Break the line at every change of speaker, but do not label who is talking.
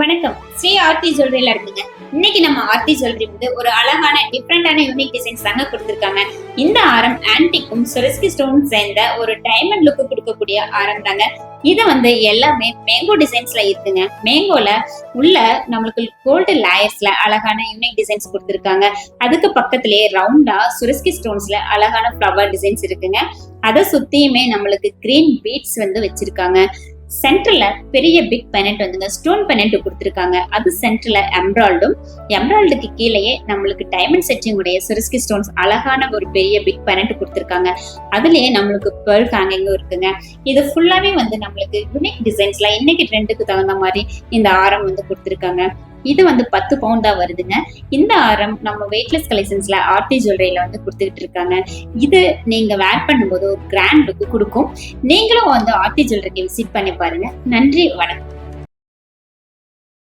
வணக்கம். ஸ்ரீ ஆர்த்தி ஜுவல்லரியில இருக்குங்க. இன்னைக்கு நம்ம ஆர்த்தி ஜுவல்லரி வந்து ஒரு அழகான டிஃப்ரெண்டான யூனிக் டிசைன்ஸ் தாங்க கொடுத்திருக்காங்க. இந்த ஆரம் ஆன்டிக்கும் ஸ்வரிஸ்கி ஸ்டோன் சேர்ந்த ஒரு டைமண்ட் லுக் கொடுக்கக்கூடிய ஆரம் தாங்க. இது வந்து எல்லாமே மேங்கோ டிசைன்ஸ்ல இருக்குங்க. மேங்கோல உள்ள நம்மளுக்கு கோல்டு லேயர்ஸ்ல அழகான யூனிக் டிசைன்ஸ் கொடுத்திருக்காங்க. அதுக்கு பக்கத்திலேயே ரவுண்டா ஸ்வரிஸ்கி ஸ்டோன்ஸ்ல அழகான ஃப்ளவர் டிசைன்ஸ் இருக்குங்க. அதை சுத்தியுமே நம்மளுக்கு கிரீன் பீட்ஸ் வந்து வச்சிருக்காங்க. சென்டர்ல பெரிய பிக் பெனட் வந்துங்க ஸ்டோன் பெனட் கொடுத்திருக்காங்க. அது சென்டர்ல எம்ராய்டுக்கு கீழேயே நம்மளுக்கு டைமண்ட் செட்டிங் உடைய ஸ்வரிஸ்கி ஸ்டோன்ஸ் அழகான ஒரு பெரிய பிக் பெனட் கொடுத்திருக்காங்க. அதுலயே நம்மளுக்கு பெர்ல் ஹேங்கிங்கும் இருக்குங்க. இது ஃபுல்லாவே வந்து நம்மளுக்கு யூனிக் டிசைன்ஸ்ல இன்னைக்கு ட்ரெண்டுக்கு தகுந்த மாதிரி இந்த ஆரம் வந்து கொடுத்திருக்காங்க. இது வந்து 10 பவுண்ட் தான் வருதுங்க. இந்த ஆரம் நம்ம வெயிட்லெஸ் கலெக்ஷன்ஸ்ல ஆர்த்தி ஜுவல்லரியில வந்து கொடுத்துக்கிட்டு இருக்காங்க. இது நீங்க வேர் பண்ணும்போது ஒரு கிராண்ட் லுக் கொடுக்கும். நீங்களும் வந்து ஆர்த்தி ஜுவல்லரிக்கு விசிட் பண்ணி பாருங்க. நன்றி, வணக்கம்.